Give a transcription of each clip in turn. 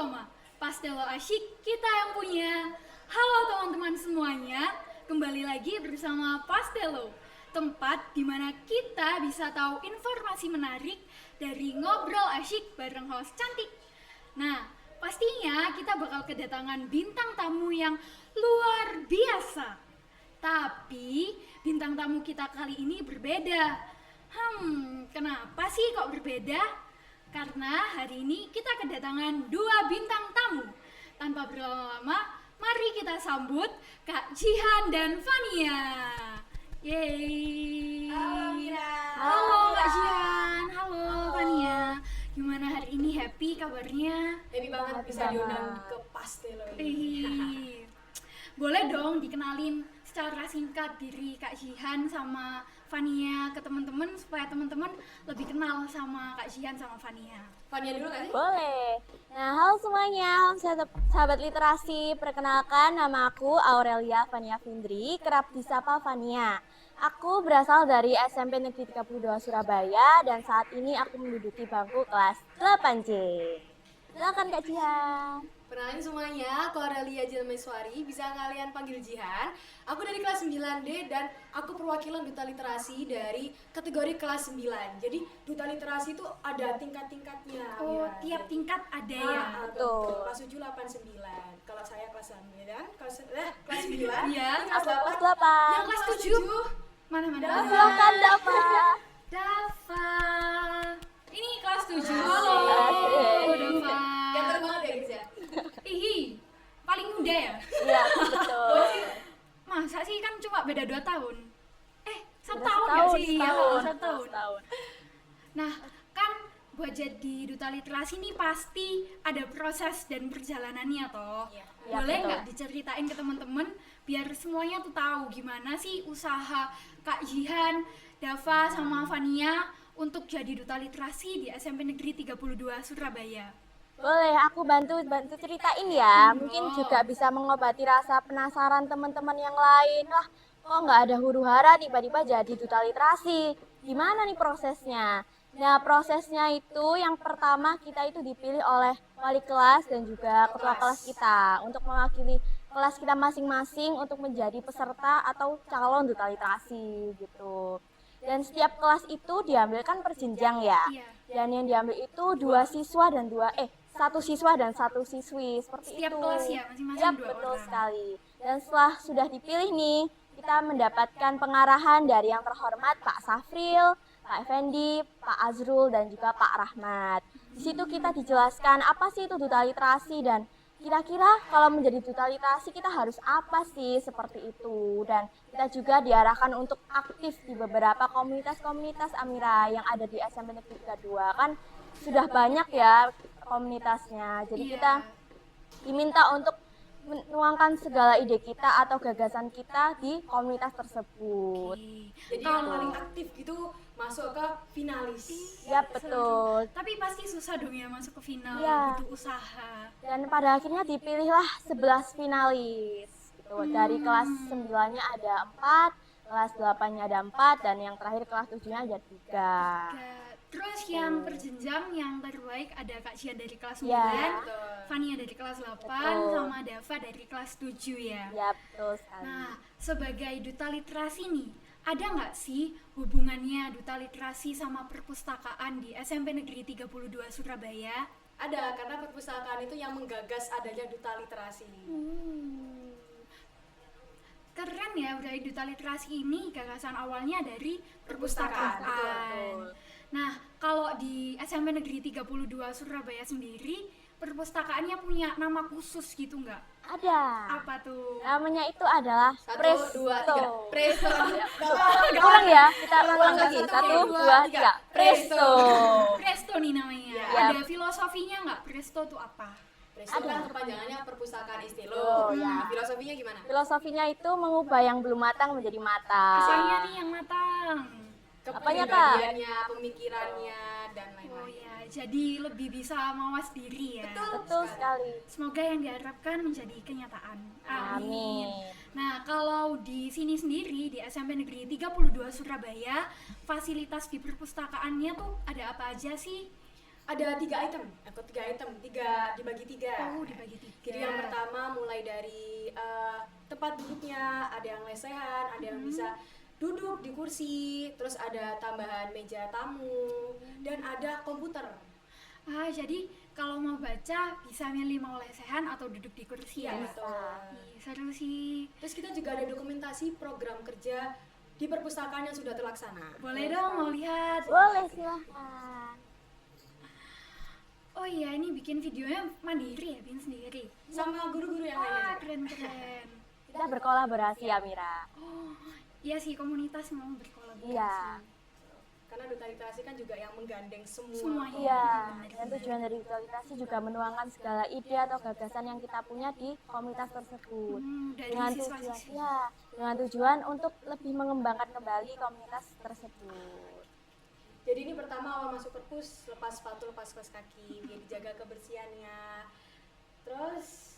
koma. Pastelo asyik kita yang punya. Halo teman-teman semuanya, kembali lagi bersama Pastelo, tempat di mana kita bisa tahu informasi menarik dari ngobrol asyik bareng host cantik. Nah, pastinya kita bakal kedatangan bintang tamu yang luar biasa. Tapi bintang tamu kita kali ini berbeda. Kenapa sih kok berbeda? Karena hari ini kita kedatangan dua bintang tamu. Tanpa berlama-lama, mari kita sambut Kak Jihan dan Fania. Yeay. Halo Mira. Halo Kak Jihan, halo Fania. Gimana hari ini, happy kabarnya? Happy banget bisa diundang ke Pastelo ini. Boleh dong dikenalin secara singkat diri Kak Jihan sama Fania ke teman-teman supaya teman-teman lebih kenal sama Kak Jihan sama Fania. Fania dulu nggak sih? Boleh. Nah, halo semuanya, sahabat literasi. Perkenalkan, nama aku Aurelia Fania Findri, kerap disapa Fania. Aku berasal dari SMP Negeri 32 Surabaya dan saat ini aku menduduki bangku kelas 8C. Silakan Kak Jihan. Perkenalin semuanya, aku Aurelia Jalmeswari, bisa kalian panggil Jihan. Aku dari kelas 9D dan aku perwakilan Duta Literasi dari kategori kelas 9. Jadi Duta Literasi itu ada tingkat-tingkatnya. Oh, Mira. tiap tingkat ada ya? Betul. Kelas 7, 8, 9. Kalau saya kelas 9, kelas 9. Iya. Kelas Aku 8. kelas 8. Yang kelas 7? Mana? Silakan Dava. Dava. Ini kelas 7. Asik. Halo. Dava. Gampang banget ya guys ya. Ihi, paling muda ya? Iya, betul. Masa sih, kan cuma beda 2 tahun. Satu Udah tahun nggak sih? setahun. Satu tahun. Nah, kan buat jadi duta literasi nih pasti ada proses dan perjalanannya toh. Iya. Iya, Boleh betul. nggak diceritain ke teman-teman biar semuanya tuh tahu gimana sih usaha Kak Jihan, Dava sama Fania untuk jadi duta literasi di SMP Negeri 32 Surabaya. Boleh, aku bantu ceritain ya. Mungkin juga bisa mengobati rasa penasaran teman-teman yang lain. Wah, kok nggak ada huru-hara tiba-tiba jadi duta literasi? Gimana nih prosesnya? Nah, prosesnya itu yang pertama kita itu dipilih oleh wali kelas dan juga ketua kelas kita untuk mewakili kelas kita masing-masing untuk menjadi peserta atau calon duta literasi gitu. Dan setiap kelas itu diambilkan per jenjang ya. Iya. Dan yang diambil itu satu siswa dan satu siswi seperti Setiap itu. kelas ya, masing-masing Yap, 2 betul orang. sekali. Dan setelah sudah dipilih nih, kita mendapatkan pengarahan dari yang terhormat Pak Safril, Pak Effendi, Pak Azrul, dan juga Pak Rahmat. Di situ kita dijelaskan apa sih itu duta literasi dan kira-kira kalau menjadi duta literasi kita harus apa sih seperti itu. Dan kita juga diarahkan untuk aktif di beberapa komunitas-komunitas Amira yang ada di SMP Negeri 32. Kan sudah banyak ya komunitasnya. Jadi Iya. kita diminta untuk menuangkan segala ide kita atau gagasan kita di komunitas tersebut. Jadi yang paling aktif gitu masuk ke finalis. Ya betul. Tapi pasti susah dong ya masuk ke final, Iya. butuh usaha. Dan pada akhirnya dipilihlah 11 finalis. Gitu. Dari kelas 9-nya ada 4, kelas 8-nya ada 4, dan yang terakhir kelas 7-nya ada 3. Terus yang perjenjang yang terbaik ada Kak Jihan dari kelas 9, Ya. Fania dari kelas 8, Betul. sama Dava dari kelas 7 ya. Ya betul sekali. Nah, sebagai duta literasi nih, ada nggak sih hubungannya duta literasi sama perpustakaan di SMP Negeri 32 Surabaya? Ada, karena perpustakaan itu yang menggagas adanya duta literasi. Keren ya, dari duta literasi ini gagasan awalnya dari Perpustakaan, perpustakaan. betul. Nah, kalau di SMP Negeri 32 Surabaya sendiri, perpustakaannya punya nama khusus gitu nggak? Ada. Apa tuh? Namanya itu adalah 1, Presto. 2, 3. Presto. Ulang ya, kita ulang lagi. 1, 1, 2, 2, 3. Presto. Presto nih namanya. Ya. Ada filosofinya nggak? Presto tuh apa? Presto kan kepanjangannya perpustakaan Istilo. Oh, ya. Filosofinya gimana? Filosofinya itu mengubah yang belum matang menjadi matang. Kesannya nih yang matang. Apanya, Kak? Kepribadiannya, pemikirannya, dan Oh lain-lain. ya, jadi lebih bisa mawas diri ya. Betul sekali. Semoga yang diharapkan menjadi kenyataan. Amin. Nah, kalau di sini sendiri di SMP Negeri 32 Surabaya, fasilitas di perpustakaannya tuh ada apa aja sih? ada 3 item, dibagi 3. Oh, dibagi 3. Jadi yang pertama mulai dari tempat duduknya, ada yang lesehan, ada yang bisa duduk di kursi, terus ada tambahan meja tamu, dan ada komputer. Jadi kalau mau baca bisa milih mau lesehan atau duduk di kursi ya. Betul. Ih, seru sih. Terus kita juga ada dokumentasi program kerja di perpustakaan yang sudah terlaksana. Boleh dong mau lihat. Boleh, silahkan. Oh iya, ini bikin videonya mandiri ya, bikin sendiri. Sama guru-guru yang Wah, lainnya. keren. Kita berkolaborasi ya, Mira. Oh, iya sih, komunitas mau berkolaborasi. Iya. Karena duta literasi kan juga yang menggandeng semua. Semuanya. Iya, dan tujuan dari duta literasi juga menuangkan segala ide atau gagasan yang kita punya di komunitas tersebut. Dari Dengan tujuan, siswa-siswa. ya, dengan tujuan untuk lebih mengembangkan kembali komunitas tersebut. Jadi ini pertama awal masuk perpus, lepas sepatu, lepas kaos kaki, biar dijaga kebersihannya. Terus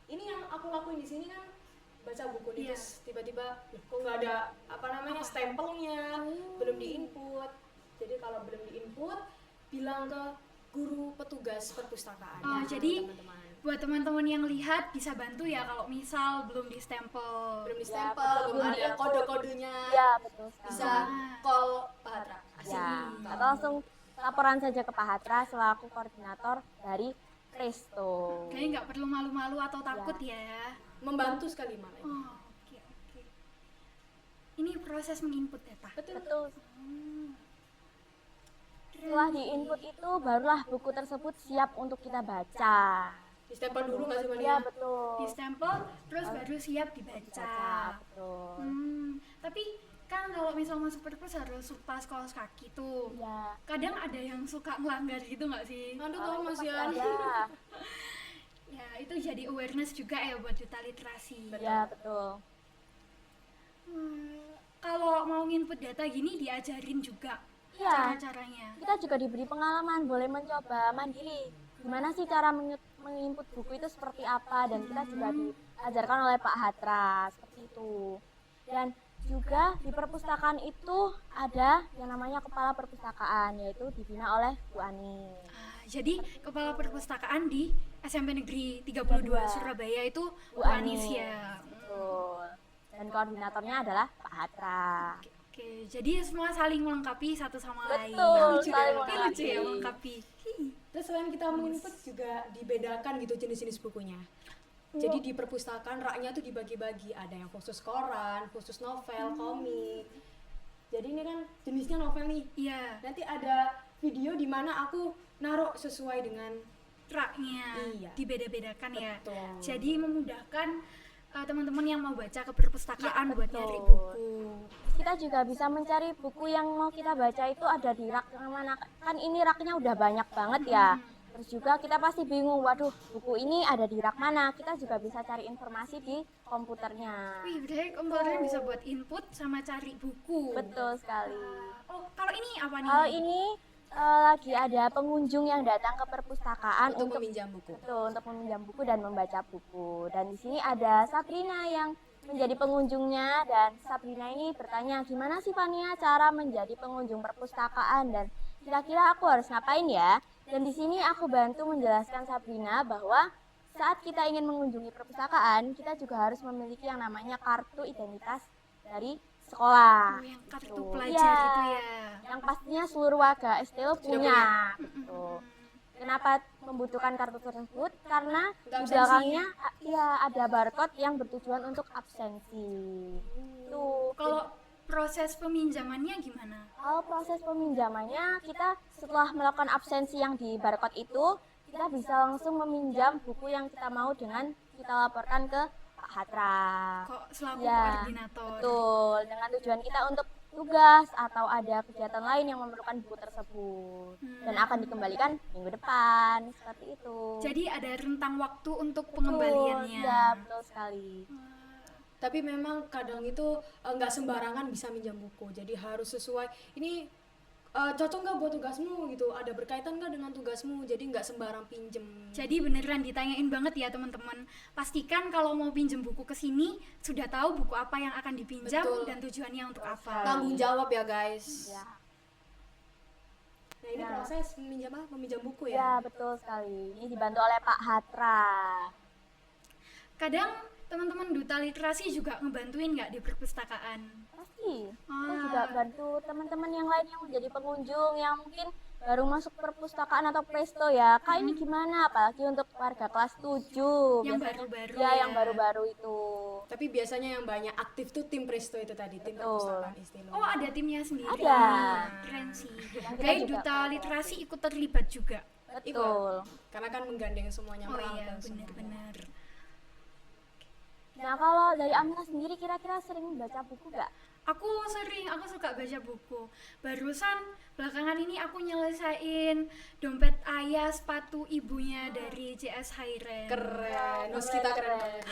ini yang aku lakuin di sini kan baca buku nih, Iya. terus tiba-tiba kok nggak ada stempelnya, belum diinput. Jadi kalau belum diinput, bilang ke guru petugas perpustakaan. Oh, ya, jadi teman-teman. buat teman-teman yang lihat bisa bantu ya kalau misal belum di stempel. Belum di Ya, stempel, betul, belum belum ada diinput. kode-kodenya. Iya, betul sekali. Bisa call Pak Hatra. Asik. Ya, atau langsung laporan saja ke Pak Hatra selaku koordinator dari Presto. Kayaknya nggak perlu malu-malu atau takut ya. Membantu sekali malah. Oh, oke. Ini proses menginput ya, Pak? Betul. Setelah diinput itu barulah buku tersebut siap untuk kita baca. Di stempel dulu nggak sih Mania? Iya, betul. Di stempel, terus baru siap dibaca. Betul. Tapi kan kalau misal masuk perpus harus pas kaos kaki tuh. Iya. Kadang ada yang suka ngelanggar gitu nggak sih? Aduh tahu Mas Yan. Ya, Ya, itu jadi awareness juga ya buat duta literasi. ya betul. Kalau mau nginput data gini diajarin juga Iya. cara-caranya. Kita juga diberi pengalaman, boleh mencoba mandiri. Gimana sih cara menginput buku itu seperti apa, dan kita juga diajarkan oleh Pak Hatra seperti itu. Dan juga di perpustakaan itu ada yang namanya kepala perpustakaan, yaitu dibina oleh Bu Ani. Jadi kepala perpustakaan di SMP Negeri 32 Surabaya itu Bu Anis ya. Betul. Dan koordinatornya adalah Pak Hatra. Oke, jadi semua saling melengkapi satu sama lain. Betul, Lucu saling ya, lucu ya melengkapi. melengkapi. Terus selain kita menginput juga dibedakan gitu jenis-jenis bukunya. Jadi di perpustakaan raknya tuh dibagi-bagi, ada yang khusus koran, khusus novel, komik. Jadi ini kan jenisnya novel nih. Iya, Nanti ada video di mana aku naruh sesuai dengan raknya Iya. dibeda-bedakan ya. Betul. Jadi memudahkan teman-teman yang mau baca ke perpustakaan Ya, buat betul. nyari buku. Kita juga bisa mencari buku yang mau kita baca itu ada di rak yang mana. Kan ini raknya udah banyak banget ya. Terus juga kita pasti bingung, waduh buku ini ada di rak mana. Kita juga bisa cari informasi di komputernya. Wih, berarti komputernya bisa buat input sama cari buku. Betul sekali. Oh, kalau ini apa nih? Kalau ini lagi ada pengunjung yang datang ke perpustakaan untuk meminjam buku. betul, untuk meminjam buku dan membaca buku. Dan di sini ada Sabrina yang menjadi pengunjungnya, dan Sabrina ini bertanya, gimana sih Fania cara menjadi pengunjung perpustakaan dan kira-kira aku harus ngapain ya? Dan di sini aku bantu menjelaskan Sabrina bahwa saat kita ingin mengunjungi perpustakaan, kita juga harus memiliki yang namanya kartu identitas dari sekolah. Oh, yang kartu Gitu. pelajar Iya. itu ya. Yang pastinya seluruh warga STO punya. Gitu. Kenapa membutuhkan kartu tersebut? Karena Untuk di absensi. belakangnya ya ada barcode yang bertujuan untuk absensi. Tuh. Kalau proses peminjamannya gimana? Kalau proses peminjamannya, kita setelah melakukan absensi yang di barcode itu, kita bisa langsung meminjam buku yang kita mau dengan kita laporkan ke Pak Hatra. Kok selaku Ya, koordinator? betul. Dengan tujuan kita untuk tugas atau ada kegiatan lain yang memerlukan buku tersebut dan akan dikembalikan minggu depan, seperti itu. Jadi ada rentang waktu untuk Betul, pengembaliannya. ya, betul sekali. Tapi memang kadang itu nggak sembarangan bisa minjam buku. Jadi harus sesuai. Ini cocok nggak buat tugasmu gitu? Ada berkaitan nggak dengan tugasmu? Jadi nggak sembarang pinjem. Jadi beneran ditanyain banget ya teman-teman. Pastikan kalau mau pinjem buku ke sini sudah tahu buku apa yang akan dipinjam Betul. dan tujuannya untuk apa. Tanggung jawab ya guys. Ya. Nah, ini Nah. proses meminjam buku Ya, ya. betul sekali. Ini dibantu oleh Pak Hatra. Kadang teman-teman duta literasi juga ngebantuin nggak di perpustakaan? Pasti. Kita Ah. juga bantu teman-teman yang lain yang menjadi pengunjung yang mungkin baru masuk perpustakaan atau presto ya. Kak, ini gimana? Apalagi untuk warga kelas 7. Yang biasanya. baru-baru Ya, ya. yang baru-baru itu. Tapi biasanya yang banyak aktif tuh tim Presto itu tadi, tim Betul. perpustakaan istimewa. Oh, ada timnya sendiri. Ada. Keren sih. Yang kita Kayak juga duta kolaborasi. literasi ikut terlibat juga. Betul. Karena kan menggandeng semuanya, Oh iya, merangkul semuanya. benar-benar. Nah, kalau dari Amira sendiri kira-kira sering baca buku nggak? Aku suka baca buku. Barusan belakangan ini aku nyelesain Dompet Ayah Sepatu Ibunya dari C.S. Hayren. Keren, nos kita keren banget.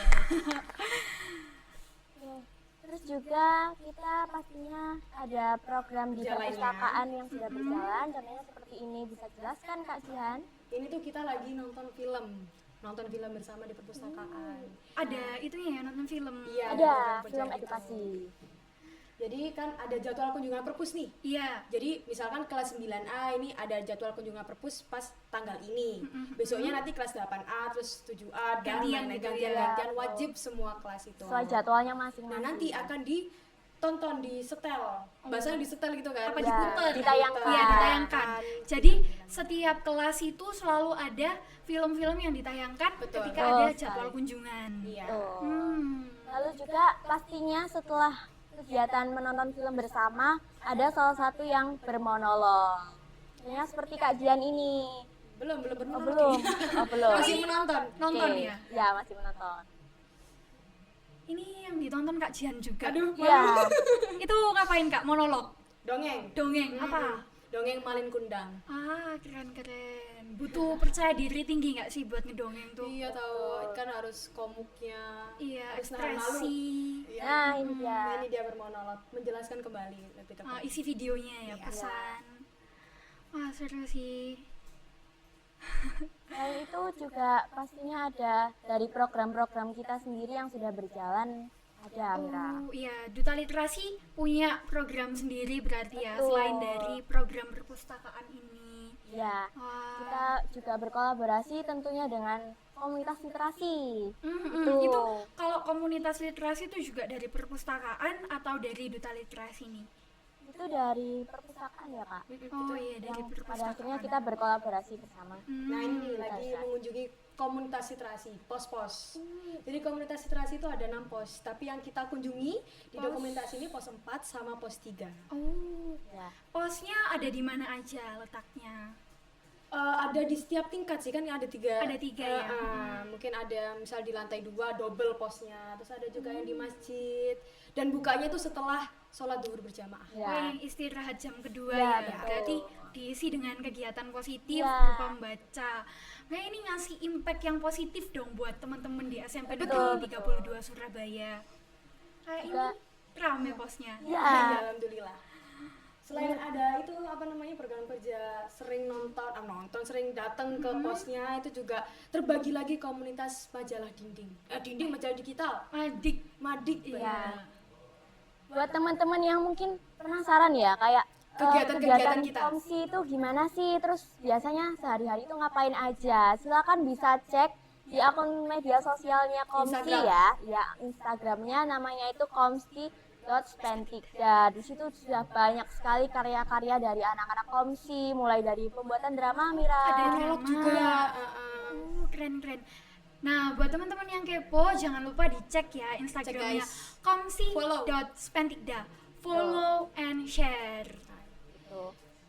Terus juga kita pastinya ada program di Jalannya. perpustakaan yang sudah berjalan. Contohnya seperti ini, bisa jelaskan Kak Jihan? Ini tuh kita lagi nonton film bersama di perpustakaan. Ada itunya ya, nonton film. Iya, Ada program film kerja edukasi. gitu. Jadi kan ada jadwal kunjungan perpus nih. Iya. Jadi misalkan kelas 9A ini ada jadwal kunjungan perpus pas tanggal ini. Besoknya nanti kelas 8A terus 7A dan Gantian lain-lain, gitu gantian-gantian ya. wajib semua kelas itu. Sesuai jadwalnya Nah, masing-masing. nanti akan ditonton di setel. Bahasanya di setel gitu kan. Apa Ya, diputer? ditayangkan. Iya, ditayangkan. Jadi setiap kelas itu selalu ada film-film yang ditayangkan Betul. ketika Betul ada sekali. jadwal kunjungan. Iya. Tuh. Hmm. Lalu juga pastinya setelah kegiatan menonton film bersama ada salah satu yang bermonolog. Ya, seperti Kak Jihan ini. Belum Oh, bermonolog. belum. Oh, belum. Masih menonton. Nonton Oke. ya? Ya, masih menonton. Ini yang ditonton Kak Jihan juga. Aduh, Ya, Itu ngapain Kak? Monolog? dongeng. Dongeng? Apa? Dongeng Malin Kundang. Ah, keren-keren. Butuh percaya diri tinggi nggak sih buat ngedongeng tuh? Iya tahu, kan harus komuknya. Iya, harus nahan malu. ekspresi. Iya. nah ini dia. Nah, ini dia bermonolog, menjelaskan kembali lebih tepat. Isi videonya ya, Iya. pesan. Wah, seru sih. Selain itu juga pastinya ada dari program-program kita sendiri yang sudah berjalan ada Amira. Oh iya, Duta Literasi punya program sendiri berarti ya, Betul. selain dari program perpustakaan ini. Ya, Wah. kita juga berkolaborasi tentunya dengan komunitas literasi. Mm-mm. Itu kalau komunitas literasi itu juga dari perpustakaan atau dari Duta Literasi nih? Itu dari perpustakaan ya Kak. Oh iya, dari Yang pada perpustakaan. akhirnya kita berkolaborasi bersama. Nah ini nih lagi Bisa. mengunjungi komunitas literasi, pos-pos. Jadi komunitas literasi itu ada 6 pos, tapi yang kita kunjungi di Pos. dokumentasi ini pos 4 sama pos 3. Oh, Ya. posnya ada di mana aja letaknya? Ada di setiap tingkat sih, kan ada 3. Ada 3 ya? Mungkin ada misal di lantai 2 double posnya, terus ada juga yang di masjid, dan bukanya itu setelah sholat zuhur berjamaah. Ya. Oh, yang istirahat jam kedua Ya, ya, betul. berarti diisi dengan kegiatan positif Ya. berupa membaca. Nah ini ngasih impact yang positif dong buat teman-teman di SMP Betul, Negeri 32 Surabaya. Kayak ini Juga- rame posnya. Ya. Ya, alhamdulillah. Selain ada itu apa namanya program kerja, sering sering datang ke posnya, itu juga terbagi lagi komunitas majalah dinding. Majalah digital. Madik. Iya. Buat teman-teman yang mungkin penasaran ya kayak Kegiatan-kegiatan kita. komsi itu gimana sih, terus biasanya sehari-hari itu ngapain aja, silakan bisa cek di akun media sosialnya Komsi Instagram. ya Instagramnya namanya itu komsi.spentikda. Di situ sudah banyak sekali karya-karya dari anak-anak Komsi, mulai dari pembuatan drama Mira. Ada Monolog drama. juga. Keren-keren. Nah, buat teman-teman yang kepo jangan lupa dicek ya Instagramnya guys. komsi.spentikda. Follow and share. Gitu.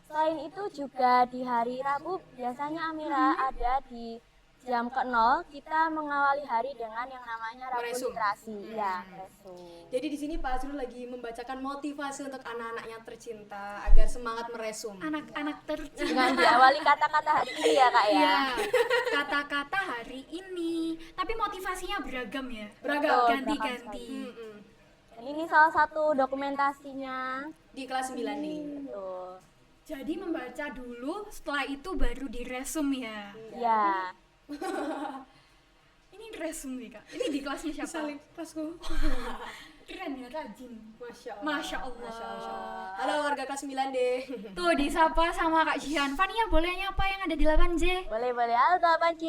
Selain itu juga di hari Rabu biasanya Amira ada di jam ke-0 kita mengawali hari dengan yang namanya Rabu Meresum. Literasi. Ya, meresum. Jadi di sini Pak Azrul lagi membacakan motivasi untuk anak-anaknya tercinta agar semangat meresum. Anak-anak tercinta. Dengan diawali kata-kata hari ini ya Kak ya. Iya, kata-kata hari ini. Tapi motivasinya beragam ya. Beragam. Betul, Ganti-ganti. Mm-mm. Dan ini salah satu dokumentasinya. Di kelas 9 nih. Betul. Jadi membaca dulu, setelah itu baru diresum ya. Ya. Ini resum nih kak. Ini di kelasnya siapa? Saling kelasku. Keren ya, rajin. Masya Allah. Masya Allah. Masya Allah. Halo warga kelas 9D. Tuh disapa sama Kak Jihan. Fania boleh nyapa yang ada di 8J? Boleh, halo Bapak J.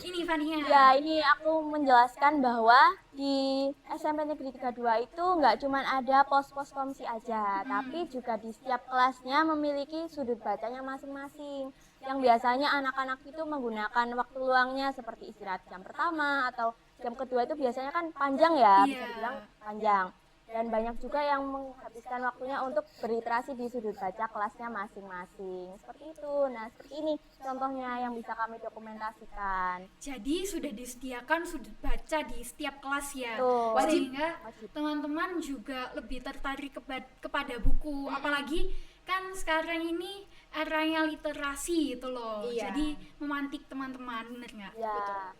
Ini Fania. Ya, ini aku menjelaskan bahwa di SMP Negeri 32 itu nggak cuma ada pos-pos komsi aja, tapi juga di setiap kelasnya memiliki sudut bacanya masing-masing. Yang biasanya anak-anak itu menggunakan waktu luangnya seperti istirahat jam pertama atau jam kedua itu biasanya kan panjang ya, bisa Iya. dibilang panjang. Dan banyak juga yang menghabiskan waktunya untuk berliterasi di sudut baca kelasnya masing-masing. Seperti itu. Nah, seperti ini contohnya yang bisa kami dokumentasikan. Jadi sudah disediakan sudut baca di setiap kelas ya. Betul. Sehingga Wajib. teman-teman juga lebih tertarik kepada buku. Apalagi kan sekarang ini eranya literasi gitu loh. Iya. Jadi memantik teman-teman, bener nggak? Ya.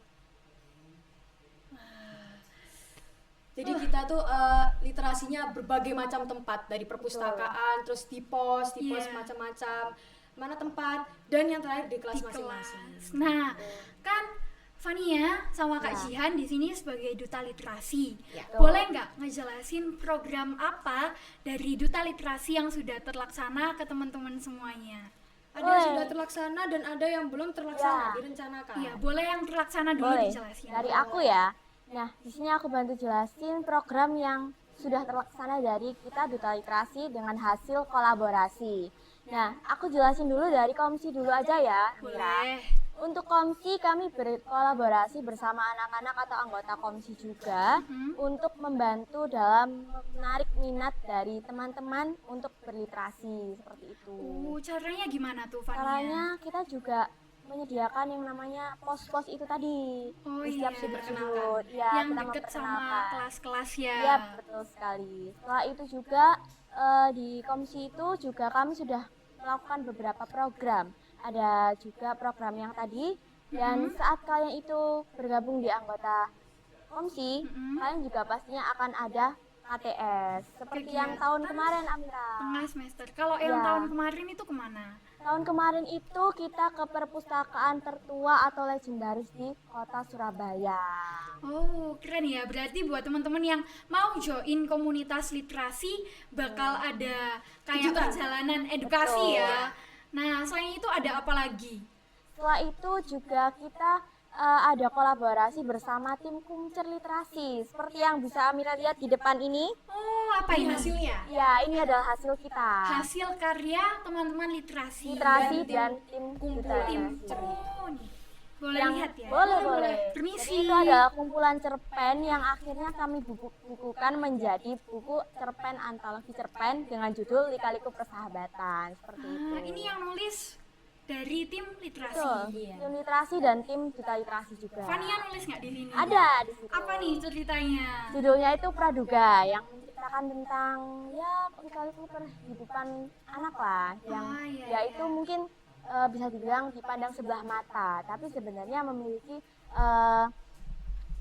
Jadi kita tuh literasinya berbagai macam tempat, dari perpustakaan, terus di pos Iya. macam-macam, mana tempat, dan yang terakhir di kelas Di masing-masing. kelas. Nah, kan Fania sama Kak Ya. Jihan di sini sebagai duta literasi. Ya. Boleh nggak ngejelasin program apa dari duta literasi yang sudah terlaksana ke teman-teman semuanya? Ada Boleh. yang sudah terlaksana dan ada yang belum terlaksana, Ya. direncanakan. Iya, boleh yang terlaksana dulu Boleh. dijelasin. Dari aku ya. Nah, di sini aku bantu jelasin program yang sudah terlaksana dari kita Duta Literasi dengan hasil kolaborasi. Nah, aku jelasin dulu dari komsi dulu aja ya, Mira. Boleh. Untuk komsi kami berkolaborasi bersama anak-anak atau anggota komsi juga untuk membantu dalam menarik minat dari teman-teman untuk berliterasi seperti itu. Caranya gimana tuh Fania? Caranya kita juga menyediakan yang namanya pos-pos itu tadi Oh di setiap iya. sudut. Ya, yang kita deket sama memperkenalkan. kelas-kelas ya. Iya, betul sekali. Setelah itu juga di komisi itu juga kami sudah melakukan beberapa program. Ada juga program yang tadi dan saat kalian itu bergabung di anggota komsi, kalian juga pastinya akan ada KTS seperti yang Kegiatan tahun kemarin, Amira. Tengah semester. Kalau yang Ya. tahun kemarin itu kemana? Tahun kemarin itu kita ke perpustakaan tertua atau legendaris di kota Surabaya. Oh, keren ya. Berarti buat teman-teman yang mau join komunitas literasi bakal ada kayak Kejutan. perjalanan edukasi Betul. ya. Nah, selain itu ada apa lagi? Setelah itu juga kita ada kolaborasi bersama tim Kumcer Literasi seperti yang bisa Amira lihat di depan ini. Oh, apa Ini ini? hasilnya. Ya, ini adalah hasil kita. Hasil karya teman-teman literasi. Literasi dan tim dan tim kumpulan. Duta Tim. Literasi. Oh, nih. Boleh Yang lihat ya? boleh. Permisi. Jadi itu adalah kumpulan cerpen yang akhirnya kami bukukan menjadi buku cerpen antologi cerpen dengan judul Lika-Liku Persahabatan seperti itu. Ini yang nulis dari tim literasi. Betul. Iya. Tim literasi dan tim Duta Literasi juga. Fania nulis nggak di sini? Ada di situ. Apa nih ceritanya? Judulnya itu Praduga yang menceritakan tentang ya lika-liku perhidupan anak lah yang iya, yaitu iya. mungkin bisa dibilang dipandang sebelah mata tapi sebenarnya memiliki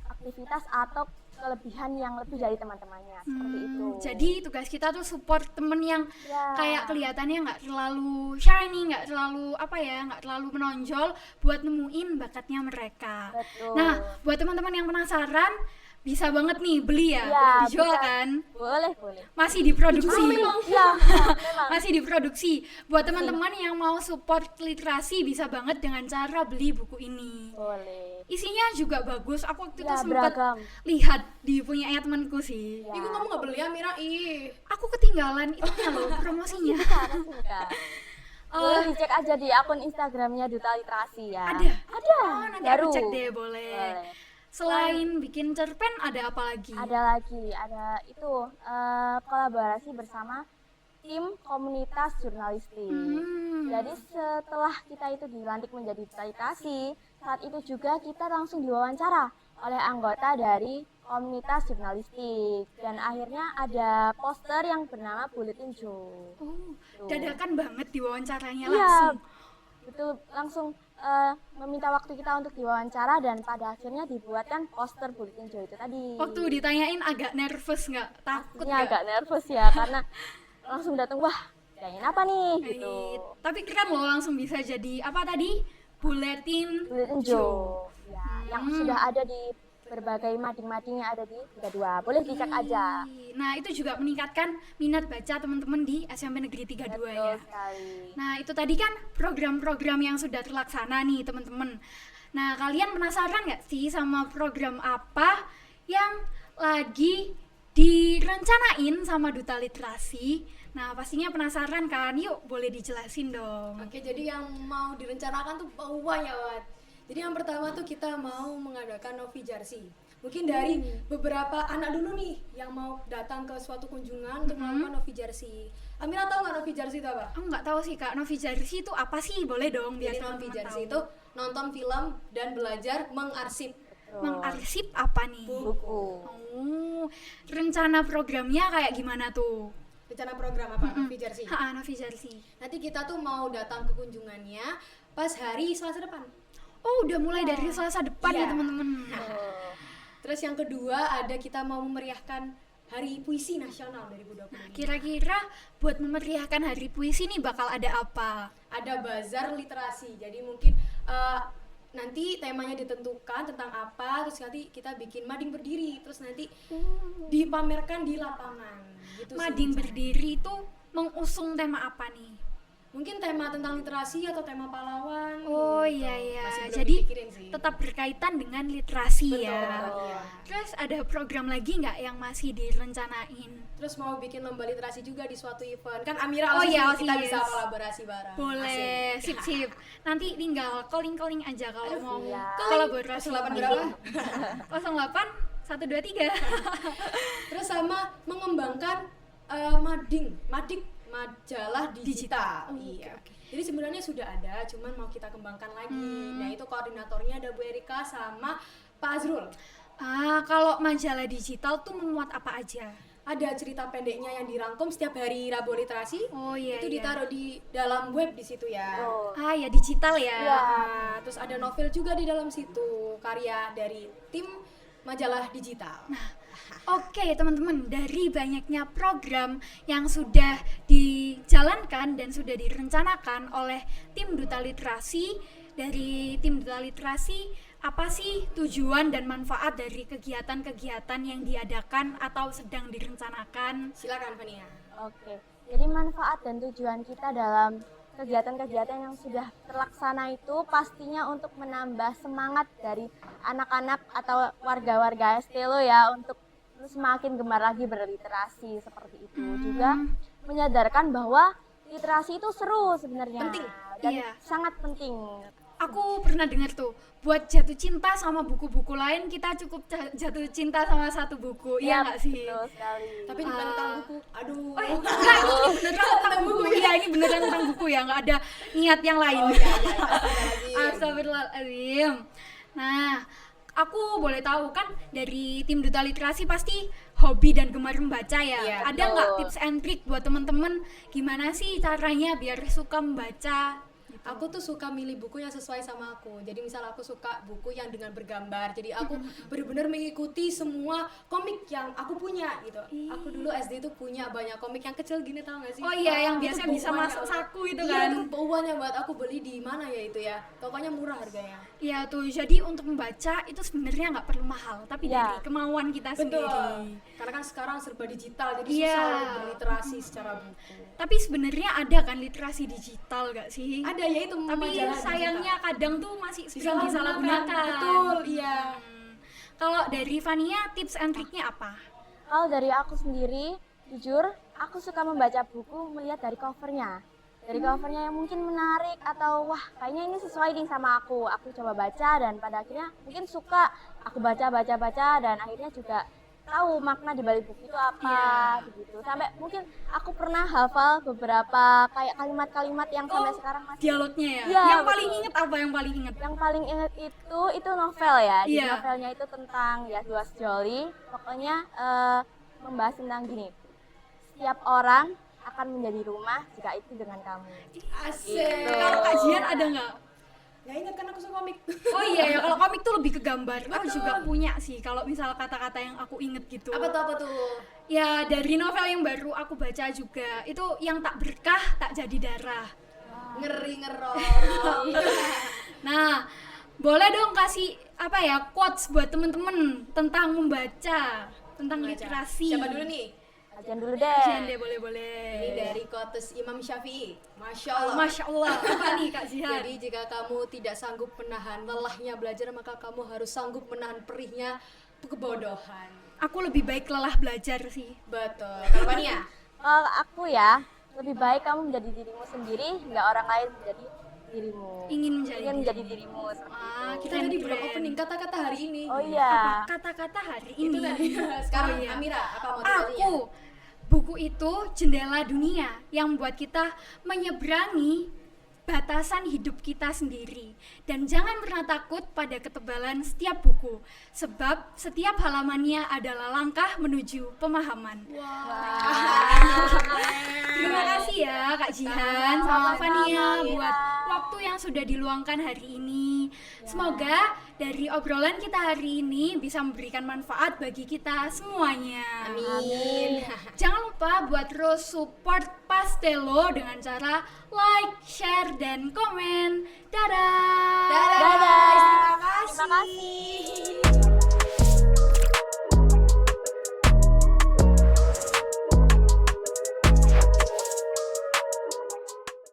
aktivitas atau kelebihan yang lebih dari teman-temannya seperti itu. Jadi tugas kita tuh support temen yang Ya. kayak kelihatannya nggak terlalu shiny, nggak terlalu apa ya, nggak terlalu menonjol buat nemuin bakatnya mereka. Betul. Nah, buat teman-teman yang penasaran, bisa banget nih beli ya, Ya, dijual bisa. kan? boleh. Masih diproduksi. Iya, memang. Masih diproduksi. Buat teman-teman yang mau support literasi bisa banget dengan cara beli buku ini. Boleh. Isinya juga bagus. Aku waktu itu Ya, sempat beragam. lihat di punyanya temanku sih. Ya. Ibu kamu nggak beli ya, Mira? Ih. Aku ketinggalan itunya loh promosinya. Karena suka. Boleh dicek aja di akun Instagramnya Duta Literasi ya. Ada? Ada. Oh, nanti Baru. aku cek deh, boleh. Boleh. Selain bikin cerpen ada apa lagi? Ada lagi, ada itu kolaborasi bersama tim komunitas jurnalistik. Jadi setelah kita itu dilantik menjadi duta literasi, saat itu juga kita langsung diwawancara oleh anggota dari komunitas jurnalistik dan akhirnya ada poster yang bernama Bulletin Joe. Oh, dadakan banget diwawancaranya Iya, langsung. betul langsung meminta waktu kita untuk diwawancara dan pada akhirnya dibuatkan poster Bulletin Joe itu tadi. Waktu ditanyain agak nervous nggak? Takut Ini nggak? agak nervous ya karena langsung datang wah tanyain apa nih gitu. Tapi keren loh langsung bisa jadi apa tadi? Bulletin Bulletin Joe ya, yang sudah ada di berbagai mading-mading yang ada di Liga 2. Boleh dicek aja. Nah, itu juga meningkatkan minat baca teman-teman di SMP Negeri 32 Betul ya. sekali. Nah, itu tadi kan program-program yang sudah terlaksana nih teman-teman. Nah, kalian penasaran nggak sih sama program apa yang lagi direncanain sama Duta Literasi? Nah, pastinya penasaran kan? Yuk, boleh dijelasin dong. Oke, jadi yang mau direncanakan tuh banyak banget. Jadi yang pertama tuh kita mau mengadakan Novi Jarsi. Mungkin dari beberapa anak dulu nih yang mau datang ke suatu kunjungan untuk melakukan Novi Jarsi. Amira tahu nggak Novi Jarsi itu apa? Aku nggak tahu sih Kak, Novi Jarsi itu apa sih? Boleh dong biar Jadi Novi teman-teman Jarsi tahu. itu nonton film dan belajar mengarsip. Mengarsip apa nih? Buku. Oh, rencana programnya kayak gimana tuh? Rencana program apa? Novi Jarsi. Novi Jarsi. Nanti kita tuh mau datang ke kunjungannya pas hari Selasa depan. Oh, udah mulai dari Selasa depan Iya. ya teman-teman. Terus yang kedua ada kita mau memeriahkan Hari Puisi Nasional 2020 ini. Kira-kira buat memeriahkan Hari Puisi nih bakal ada apa? Ada bazar literasi. Jadi mungkin nanti temanya ditentukan tentang apa, terus nanti kita bikin mading berdiri, terus nanti dipamerkan di lapangan. Gitu sih Mading rencananya. Berdiri itu mengusung tema apa nih? Mungkin tema tentang literasi atau tema pahlawan. Oh gitu. iya iya. Masih belum Jadi dipikirin sih. tetap berkaitan dengan literasi Betul ya. banget, iya. Terus ada program lagi nggak yang masih direncanain? Terus mau bikin lomba literasi juga di suatu event. Kan Amira Oh OSIS iya, nih, kita OSIS. bisa kolaborasi bareng. Boleh, Asik. sip. Nanti tinggal calling aja kalau mau siap. kolaborasi. 08 berapa? 08 123. Terus sama mengembangkan madik majalah digital. Iya. Jadi sebenarnya sudah ada, cuman mau kita kembangkan lagi. Nah, itu koordinatornya ada Bu Erika sama Pak Azrul. Kalau majalah digital tuh memuat apa aja? Ada cerita pendeknya yang dirangkum setiap hari Rabu Literasi. Oh iya. Itu iya. ditaruh di dalam web di situ ya. Oh. Ya digital ya. Iya. Nah, terus ada novel juga di dalam situ, karya dari tim majalah digital. Oke teman-teman, dari banyaknya program yang sudah dijalankan dan sudah direncanakan oleh tim Duta Literasi, dari tim Duta Literasi, apa sih tujuan dan manfaat dari kegiatan-kegiatan yang diadakan atau sedang direncanakan? Silakan Fania. Oke, jadi manfaat dan tujuan kita dalam kegiatan-kegiatan yang sudah terlaksana itu pastinya untuk menambah semangat dari anak-anak atau warga-warga STLO ya untuk semakin gemar lagi berliterasi seperti itu. Juga menyadarkan bahwa literasi itu seru sebenarnya. Penting. Dan Iya. sangat penting. Aku pernah dengar tuh, buat jatuh cinta sama buku-buku lain kita cukup jatuh cinta sama satu buku, iya nggak sih? Betul sekali. Tapi bukan tentang buku. Aduh. Enggak, ini beneran tentang buku. Iya, ini beneran tentang buku ya, nggak ada niat yang lain. Oh iya, iya. Astagfirullahaladzim. Nah, aku boleh tahu kan dari tim Duta Literasi pasti hobi dan gemar membaca ya. Iya, Ada nggak betul. tips and trick buat teman-teman gimana sih caranya biar suka membaca? Aku tuh suka milih buku yang sesuai sama aku. Jadi misal aku suka buku yang dengan bergambar. Jadi aku benar-benar mengikuti semua komik yang aku punya gitu. Aku dulu SD tuh punya banyak komik yang kecil gini, tau gak sih? Oh iya, yang Itu biasanya bisa bauannya masuk banget. saku itu Iya, kan. itu bauannya banget. Aku beli di mana ya itu ya. Pokoknya murah harganya. Iya tuh, jadi untuk membaca itu sebenarnya nggak perlu mahal, tapi Iya. dari kemauan kita Betul. sendiri. Karena kan sekarang serba digital, jadi Iya. susah untuk berliterasi secara buku. Tapi sebenarnya ada kan literasi digital gak sih? Ada ya itu Tapi majalah sayangnya digital. kadang tuh masih sering disalahgunakan. Betul, iya. Kalau dari Fania, tips and triknya apa? Kalau dari aku sendiri, jujur, aku suka membaca buku melihat dari covernya. Dari covernya yang mungkin menarik atau wah kayaknya ini sesuai nih sama aku. Aku coba baca dan pada akhirnya mungkin suka. Aku baca dan akhirnya juga tahu makna di balik buku itu apa begitu. Sampai mungkin aku pernah hafal beberapa kayak kalimat-kalimat yang sampai sekarang masih Dialognya ya? Iya, Yang paling betul. inget apa yang paling inget? yang paling ingat itu novel ya. Di Iya. novelnya itu tentang ya Duas Joli. Pokoknya membahas tentang gini. Setiap orang akan menjadi rumah jika itu dengan kamu. Asik. Kalau kajian ada nggak? Nggak ingat kan aku suka komik. Oh iya ya, kalau komik tuh lebih ke gambar. Aku juga punya sih, kalau misal kata-kata yang aku inget gitu. Apa tuh? Ya dari novel yang baru aku baca juga, itu yang tak berkah tak jadi darah. Ngeri ngeror. Nah, Boleh dong kasih quotes buat temen-temen tentang membaca, tentang literasi. Siapa dulu nih? Ajan dulu Jihan deh. deh, boleh. Ini dari quotes Imam Syafi'i. Masya Allah. Masya Allah. Apa nih Kak Jihan? Jadi jika kamu tidak sanggup menahan lelahnya belajar, maka kamu harus sanggup menahan perihnya kebodohan. Aku lebih baik lelah belajar sih. Betul. Kalau Fania? Kalau aku ya, lebih baik kamu menjadi dirimu sendiri, nggak orang lain menjadi dirimu. Ingin menjadi Menjadi dirimu. Kita tadi belum opening kata-kata hari ini. Oh iya. Kata-kata hari Itu ini. tadi. Sekarang Oh, iya. Amira, apa motivasinya? Aku, buku itu jendela dunia yang membuat kita menyeberangi batasan hidup kita sendiri. Dan jangan pernah takut pada ketebalan setiap buku, sebab setiap halamannya adalah langkah menuju pemahaman. Terima kasih ya Kak Jihan sama Fania buat waktu yang sudah diluangkan hari ini. Semoga dari obrolan kita hari ini bisa memberikan manfaat bagi kita semuanya. Amin. Jangan lupa buat terus support Pastelo dengan cara like, share, dan komen. Dadah! Dadah. Dadah. Terima kasih. Terima kasih.